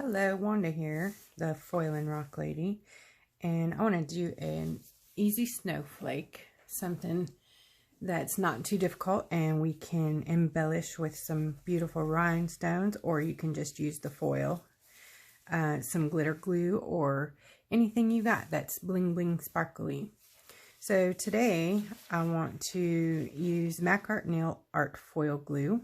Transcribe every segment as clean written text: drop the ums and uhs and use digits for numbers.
Hello, Wanda here, the Foil and Rock Lady, and I want to do an easy snowflake, something that's not too difficult, and we can embellish with some beautiful rhinestones, or you can just use the foil, some glitter glue, or anything you got that's bling bling sparkly. So today I want to use Mac Art Nail Art Foil Glue.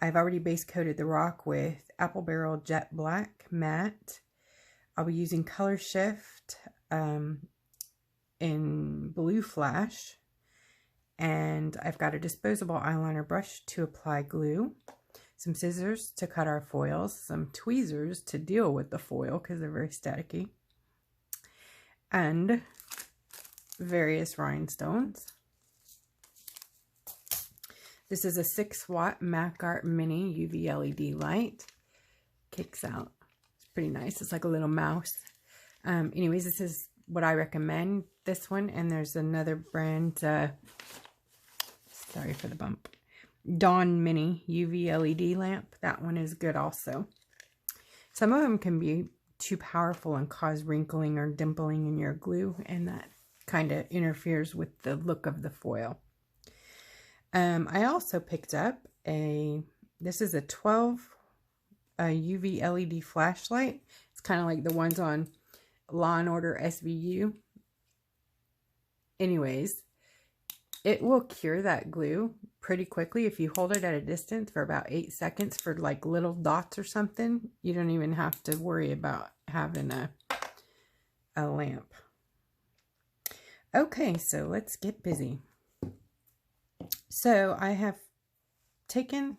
I've already base coated the rock with Apple Barrel Jet Black Matte. I'll be using Color Shift in Blue Flash. And I've got a disposable eyeliner brush to apply glue. Some scissors to cut our foils. Some tweezers to deal with the foil because they're very staticky. And various rhinestones. This is a 6-watt Mac Art Mini UV LED light. Kicks out. It's pretty nice. It's like a little mouse. Anyways, this is what I recommend. This one, and there's another brand. Sorry for the bump. Dawn Mini UV LED lamp. That one is good also. Some of them can be too powerful and cause wrinkling or dimpling in your glue, and that kind of interferes with the look of the foil. I also picked up this is a 12 UV LED flashlight. It's kind of like the ones on Law and Order SVU. Anyways, it will cure that glue pretty quickly if you hold it at a distance for about 8 seconds for like little dots or something. You don't even have to worry about having a lamp. Okay, so let's get busy. So I have taken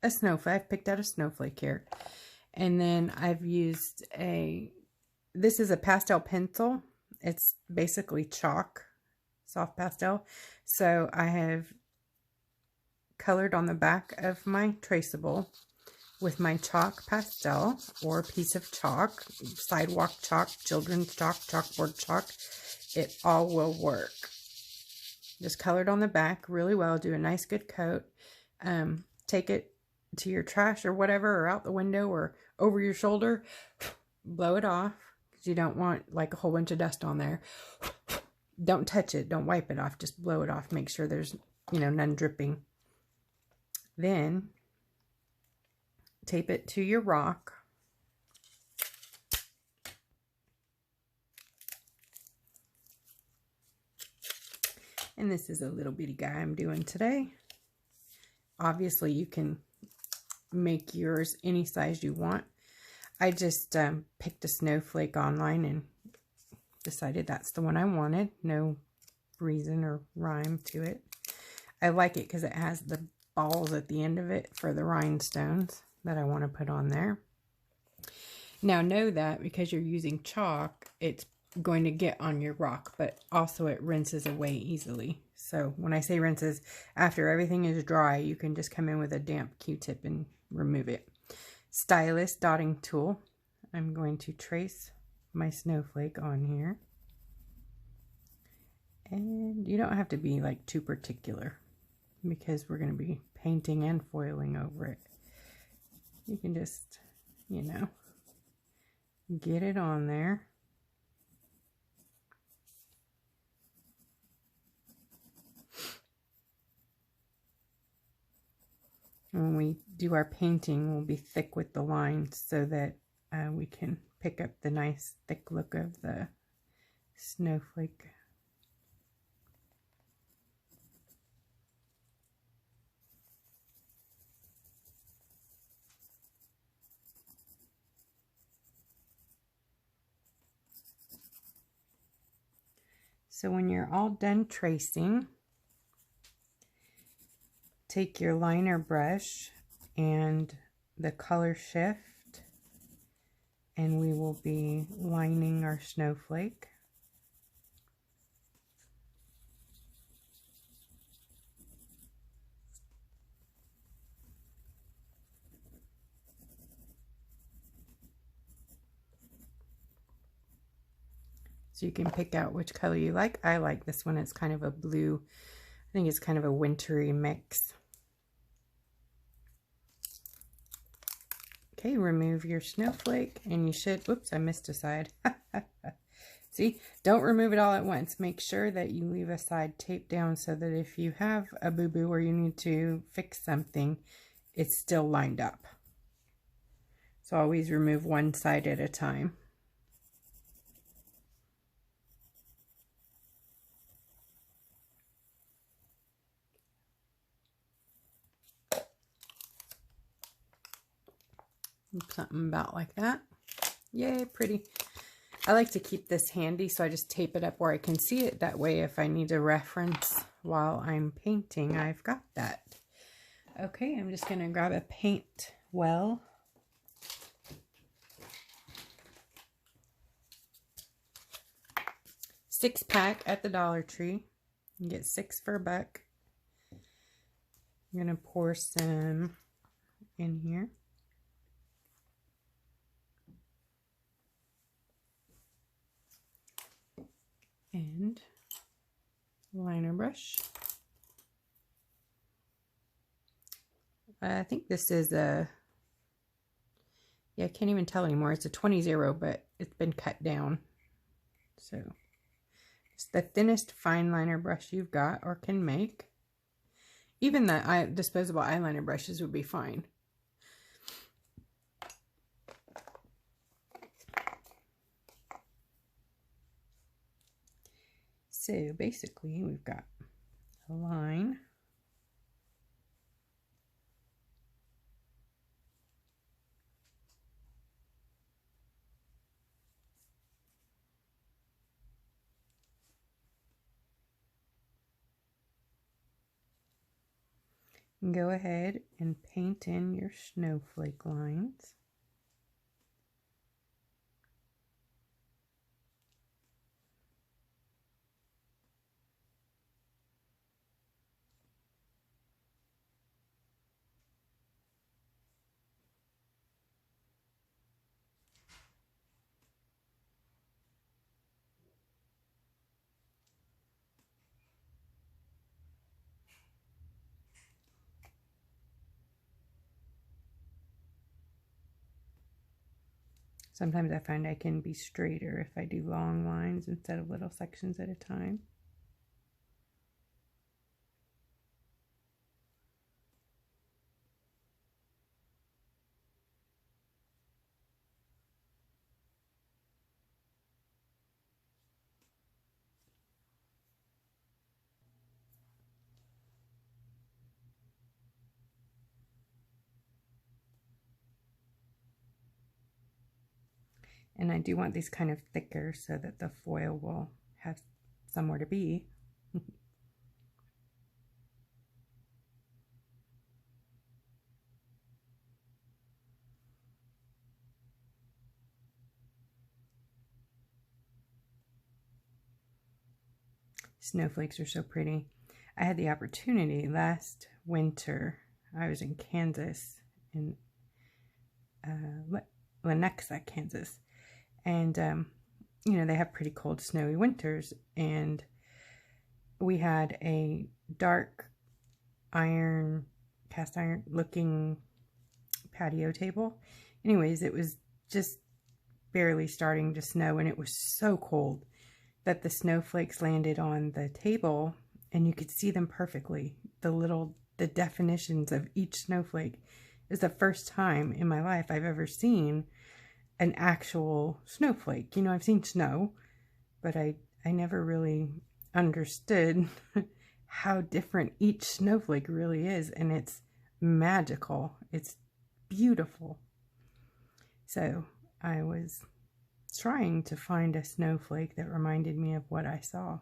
a snowflake. I've picked out a snowflake here. And then I've used this is a pastel pencil. It's basically chalk, soft pastel. So I have colored on the back of my traceable with my chalk pastel or a piece of chalk, sidewalk chalk, children's chalk, chalkboard chalk. It all will work. Just colored on the back really well. Do a nice good coat. Take it to your trash or whatever, or out the window or over your shoulder. Blow it off because you don't want like a whole bunch of dust on there. Don't touch it. Don't wipe it off. Just blow it off. Make sure there's, none dripping. Then tape it to your rock. And this is a little bitty guy I'm doing today. Obviously, you can make yours any size you want. I just picked a snowflake online and decided that's the one I wanted. No reason or rhyme to it. I like it because it has the balls at the end of it for the rhinestones that I want to put on there. Now know that because you're using chalk, it's going to get on your rock, but also it rinses away easily. So when I say rinses, after everything is dry, you can just come in with a damp Q-tip and remove it. Stylus dotting tool. I'm going to trace my snowflake on here. And you don't have to be like too particular because we're going to be painting and foiling over it. You can just, get it on there. When we do our painting, we'll be thick with the lines so that we can pick up the nice thick look of the snowflake. So when you're all done tracing, take your liner brush and the color shift, and we will be lining our snowflake. So you can pick out which color you like. I like this one. It's kind of a blue. I think it's kind of a wintry mix. Okay, remove your snowflake, and you should, oops, I missed a side. See, don't remove it all at once. Make sure that you leave a side taped down so that if you have a boo-boo or you need to fix something, it's still lined up. So always remove one side at a time. Something about like that. Yay, pretty. I like to keep this handy, so I just tape it up where I can see it. That way, if I need a reference while I'm painting, I've got that. Okay, I'm just going to grab a paint well. Six-pack at the Dollar Tree. You get 6 for $1. I'm going to pour some in here. And liner brush. I think this is a, yeah, I can't even tell anymore. It's a 20-0, but it's been cut down. So it's the thinnest fine liner brush you've got or can make. Even the disposable eyeliner brushes would be fine. So basically we've got a line. And go ahead and paint in your snowflake lines. Sometimes I find I can be straighter if I do long lines instead of little sections at a time. And I do want these kind of thicker so that the foil will have somewhere to be. Snowflakes are so pretty. I had the opportunity last winter. I was in Kansas, in Lenexa, Kansas. And, you know, they have pretty cold, snowy winters. And we had a dark iron, cast iron looking patio table. Anyways, it was just barely starting to snow, and it was so cold that the snowflakes landed on the table and you could see them perfectly. The definitions of each snowflake. Is the first time in my life I've ever seen an actual snowflake. You know, I've seen snow, but I never really understood how different each snowflake really is, and it's magical. It's beautiful. So I was trying to find a snowflake that reminded me of what I saw.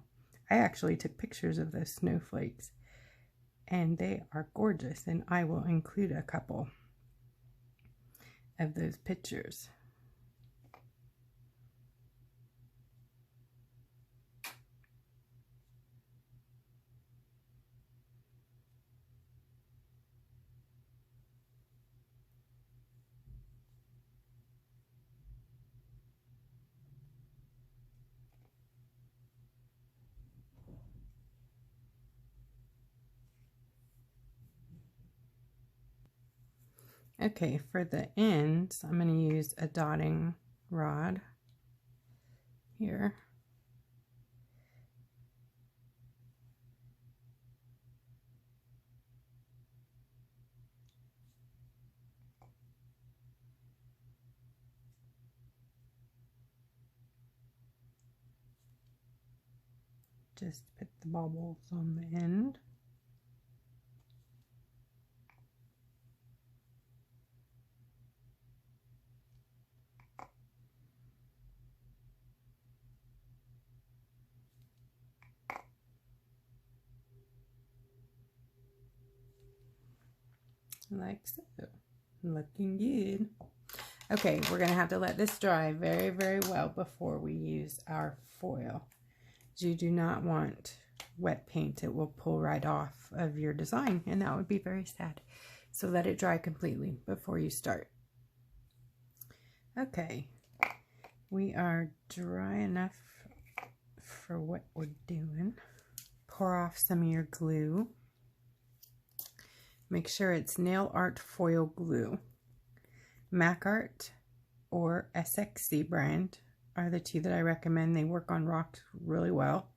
I actually took pictures of those snowflakes, and they are gorgeous, and I will include a couple of those pictures. Okay, for the ends, I'm going to use a dotting rod here. Just put the baubles on the end. Like so. Looking good. Okay, we're going to have to let this dry very, very well before we use our foil. You do not want wet paint. It will pull right off of your design, and that would be very sad. So let it dry completely before you start. Okay, we are dry enough for what we're doing. Pour off some of your glue. Make sure it's nail art foil glue. Mac Art or SXC brand are the two that I recommend. They work on rocks really well.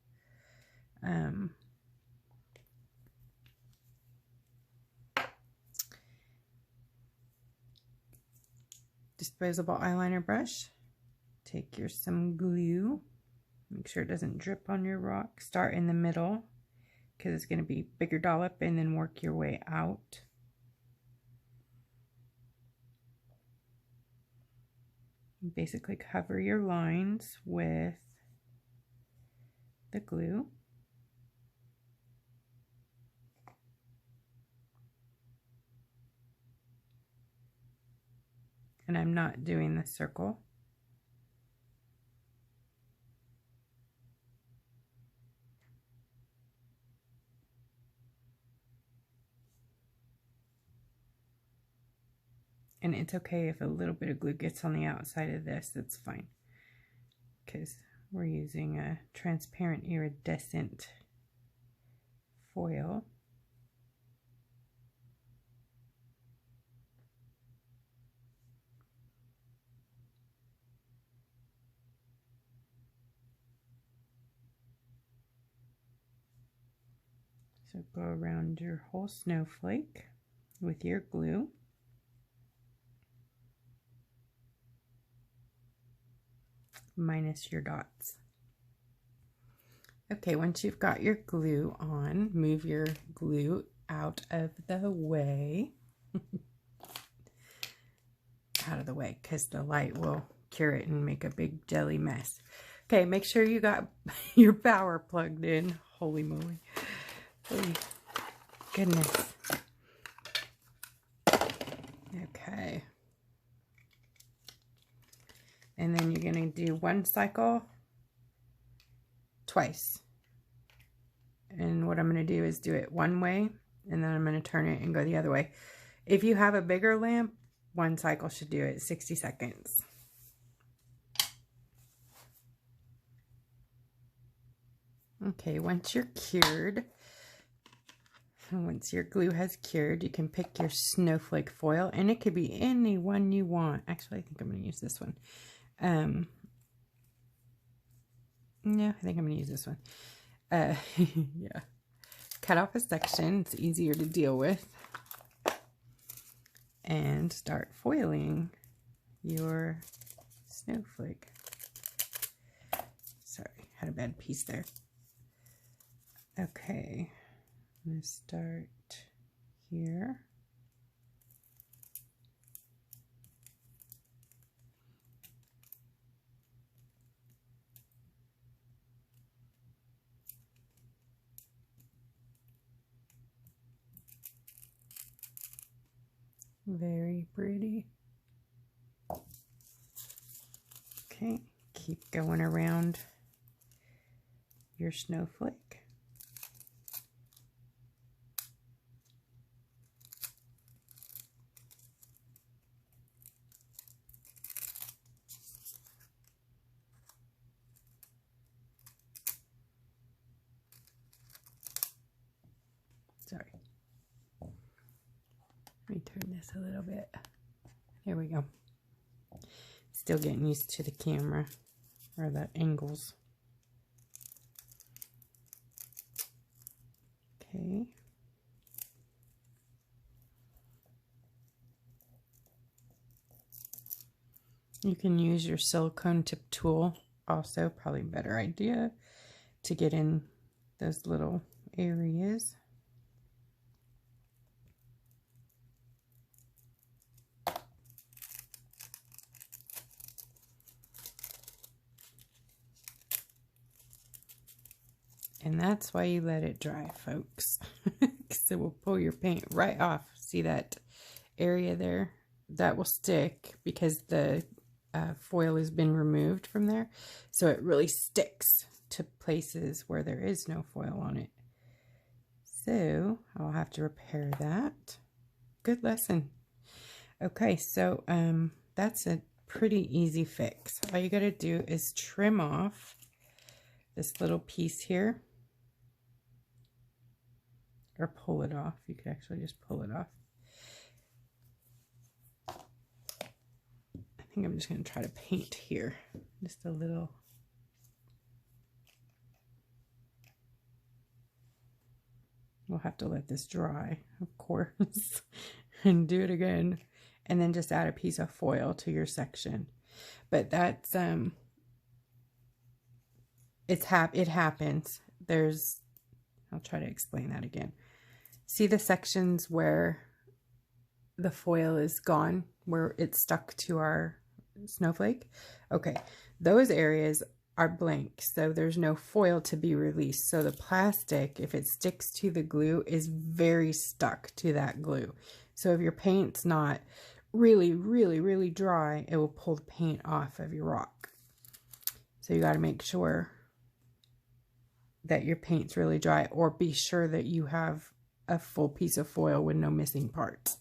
Disposable eyeliner brush. Take some glue. Make sure it doesn't drip on your rock. Start in the middle because it's going to be bigger dollop, and then work your way out. Basically cover your lines with the glue. And I'm not doing the circle. And it's okay if a little bit of glue gets on the outside of this, that's fine. Because we're using a transparent iridescent foil. So go around your whole snowflake with your glue. Minus your dots. Okay, once you've got your glue on, move your glue out of the way. Out of the way, because the light will cure it and make a big jelly mess. Okay, make sure you got your power plugged in. Holy moly. Holy goodness. Okay. And then you're going to do one cycle twice. And what I'm going to do is do it one way, and then I'm going to turn it and go the other way. If you have a bigger lamp, one cycle should do it 60 seconds. Okay, once you're cured, once your glue has cured, you can pick your snowflake foil, and it could be any one you want. Actually, I think I'm going to use this one. No, I think I'm going to use this one. Yeah. Cut off a section. It's easier to deal with. And start foiling your snowflake. Sorry, had a bad piece there. Okay. I'm going to start here. Very pretty. Okay, keep going around your snowflake. Sorry. Let me turn this a little bit. There we go. Still getting used to the camera or the angles. Okay. You can use your silicone tip tool also, probably a better idea to get in those little areas. And that's why you let it dry, folks, because it will pull your paint right off. See that area there? That will stick because the foil has been removed from there. So it really sticks to places where there is no foil on it. So I'll have to repair that. Good lesson. Okay, so that's a pretty easy fix. All you got to do is trim off this little piece here. Or pull it off. You could actually just pull it off. I think I'm just going to try to paint here. Just a little. We'll have to let this dry, of course, and do it again. And then just add a piece of foil to your section. But that's, it happens. I'll try to explain that again. See the sections where the foil is gone, where it's stuck to our snowflake? Okay, those areas are blank, so there's no foil to be released. So the plastic, if it sticks to the glue, is very stuck to that glue. So if your paint's not really, really, really dry, it will pull the paint off of your rock. So you got to make sure that your paint's really dry, or be sure that you have a full piece of foil with no missing parts.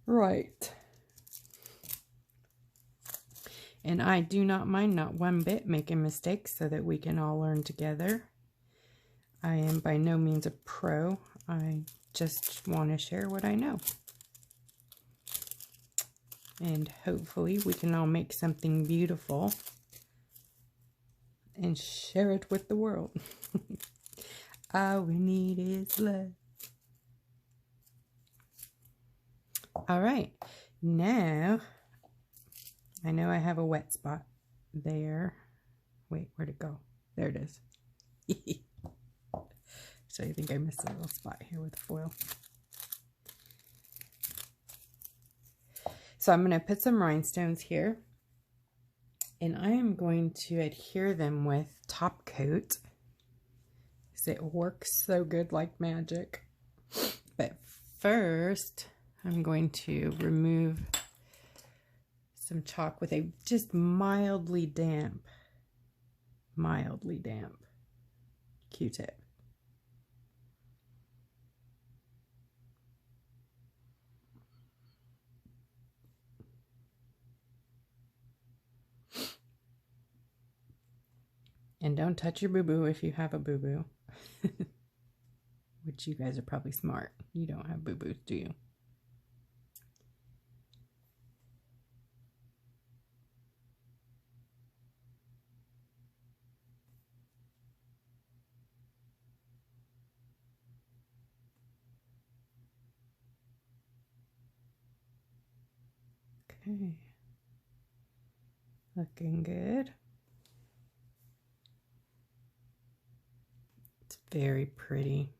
Right. And I do not mind, not one bit, making mistakes so that we can all learn together. I am by no means a pro. I just want to share what I know. And hopefully we can all make something beautiful and share it with the world. All we need is love. All right, now I know I have a wet spot there. Wait, where'd it go? There it is. So I think I missed a little spot here with the foil. So I'm going to put some rhinestones here. And I am going to adhere them with top coat, because it works so good like magic. But first, I'm going to remove some chalk with a just mildly damp Q-tip. And don't touch your boo-boo if you have a boo-boo. Which you guys are probably smart. You don't have boo-boos, do you? Okay. Looking good. It's very pretty.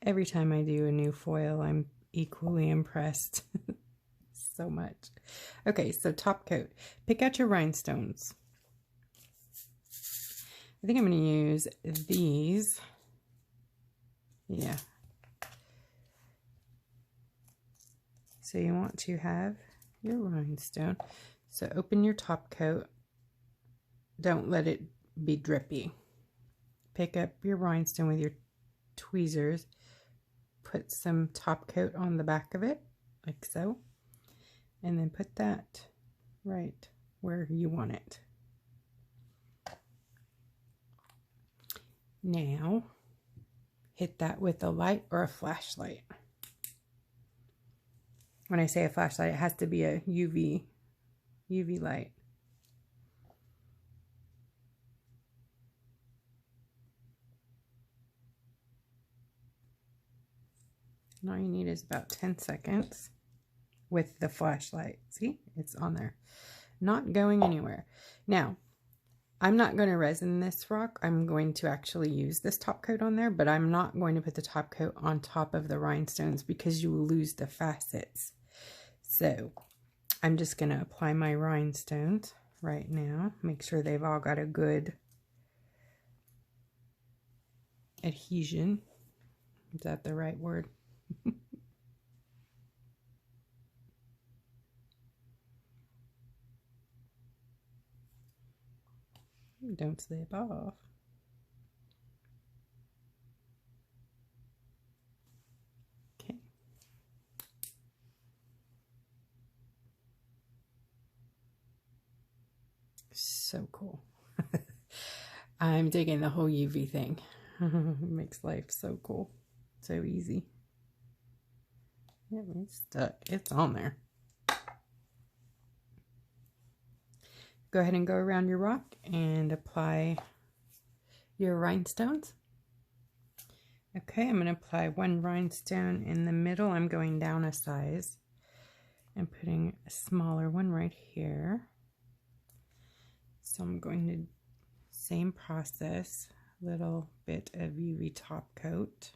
Every time I do a new foil, I'm equally impressed. So much. Okay, so top coat. Pick out your rhinestones. I think I'm going to use these. Yeah. So you want to have your rhinestone. So open your top coat. Don't let it be drippy. Pick up your rhinestone with your tweezers. Put some top coat on the back of it, like so. And then put that right where you want it. Now, hit that with a light or a flashlight. When I say a flashlight, it has to be a UV light. And all you need is about 10 seconds with the flashlight. See, it's on there, not going anywhere. Now, I'm not going to resin this rock. I'm going to actually use this top coat on there, but I'm not going to put the top coat on top of the rhinestones because you will lose the facets. So I'm just going to apply my rhinestones right now. Make sure they've all got a good adhesion. Is that the right word? Don't slip off. Okay. So cool. I'm digging the whole UV thing. It makes life so cool. So easy. Yeah, it's stuck. It's on there. Go ahead and go around your rock and apply your rhinestones. Okay, I'm going to apply one rhinestone in the middle. I'm going down a size and putting a smaller one right here. So I'm going to, same process, little bit of UV top coat.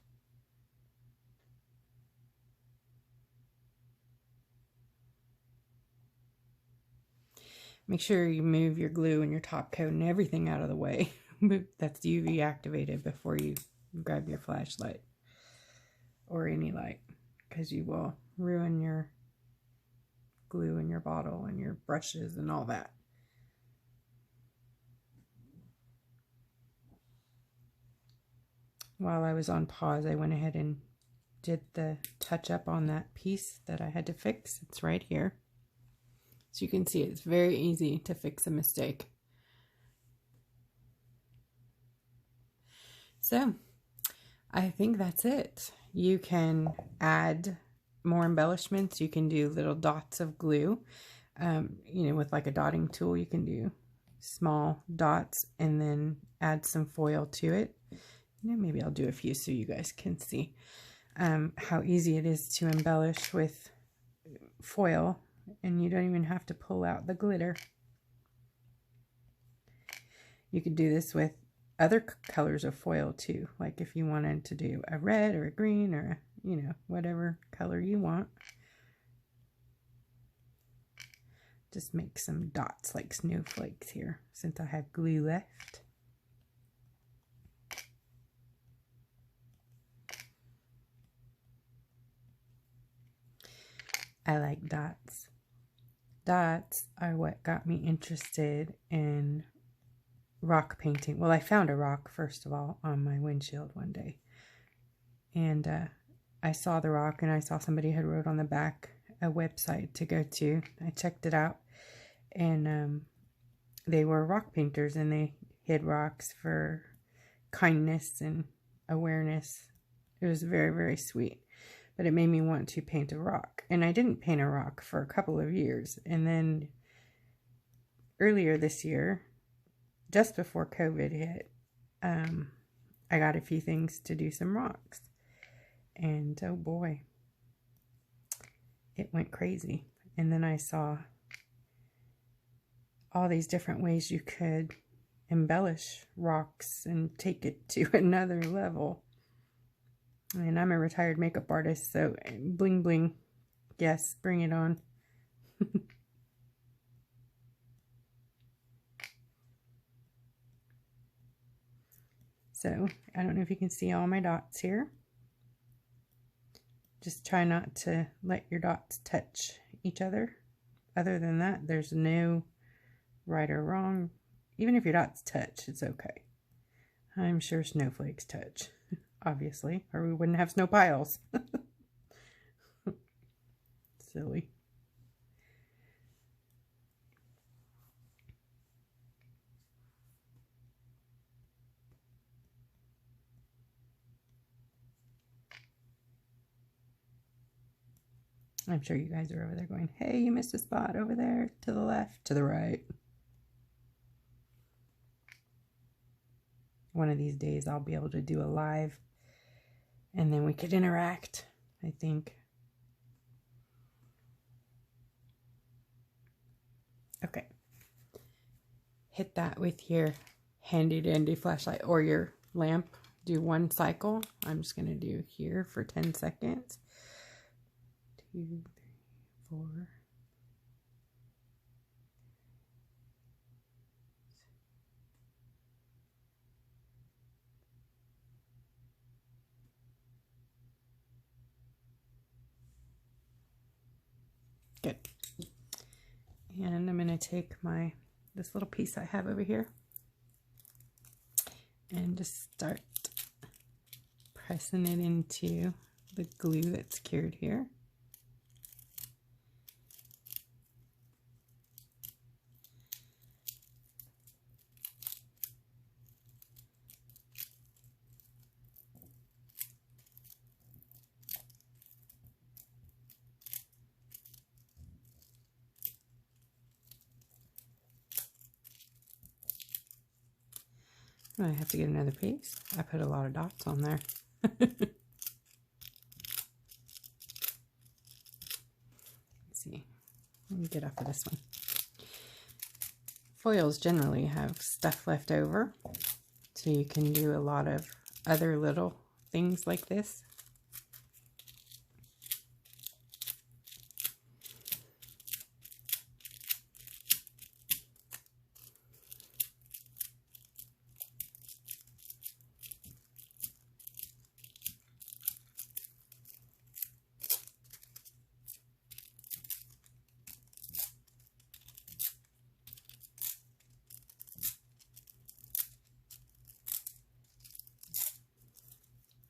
Make sure you move your glue and your top coat and everything out of the way. That's UV activated before you grab your flashlight or any light, because you will ruin your glue in your bottle and your brushes and all that. While I was on pause, I went ahead and did the touch up on that piece that I had to fix. It's right here. So you can see it's very easy to fix a mistake. So I think that's it. You can add more embellishments. You can do little dots of glue. You know, with like a dotting tool, you can do small dots and then add some foil to it. You know, maybe I'll do a few so you guys can see how easy it is to embellish with foil. And you don't even have to pull out the glitter. You could do this with other colors of foil too. Like if you wanted to do a red or a green or, you know, whatever color you want. Just make some dots like snowflakes here since I have glue left. I like dots. Dots are what got me interested in rock painting. Well, I found a rock, first of all, on my windshield one day. And I saw the rock and I saw somebody had wrote on the back a website to go to. I checked it out. And they were rock painters and they hid rocks for kindness and awareness. It was very, very sweet. But it made me want to paint a rock. And I didn't paint a rock for a couple of years. And then earlier this year, just before COVID hit, I got a few things to do some rocks. And oh boy, it went crazy. And then I saw all these different ways you could embellish rocks and take it to another level. And I'm a retired makeup artist, so bling bling, yes, bring it on. So, I don't know if you can see all my dots here. Just try not to let your dots touch each other. Other than that, there's no right or wrong. Even if your dots touch, it's okay. I'm sure snowflakes touch. Obviously, or we wouldn't have snow piles. Silly. I'm sure you guys are over there going, hey, you missed a spot over there, to the left, to the right. One of these days I'll be able to do a live and then we could interact, I think. Okay. Hit that with your handy dandy flashlight or your lamp. Do one cycle. I'm just going to do here for 10 seconds. 2, 3, 4. Good. And I'm going to take this little piece I have over here and just start pressing it into the glue that's cured here. I have to get another piece. I put a lot of dots on there. Let's see. Let me get off of this one. Foils generally have stuff left over, so you can do a lot of other little things like this.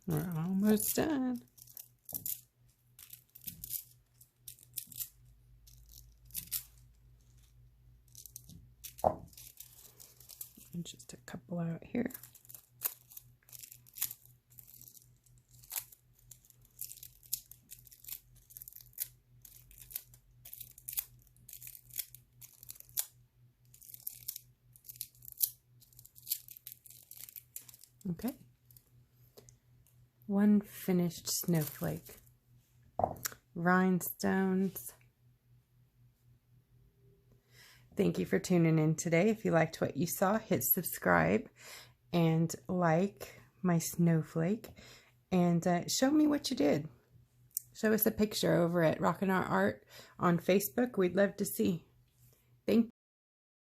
We're almost done. And just a couple out here. Okay. One finished snowflake. Rhinestones. Thank you for tuning in today. If you liked what you saw, hit subscribe and like my snowflake. And show me what you did. Show us a picture over at Rockin' Our Art on Facebook. We'd love to see.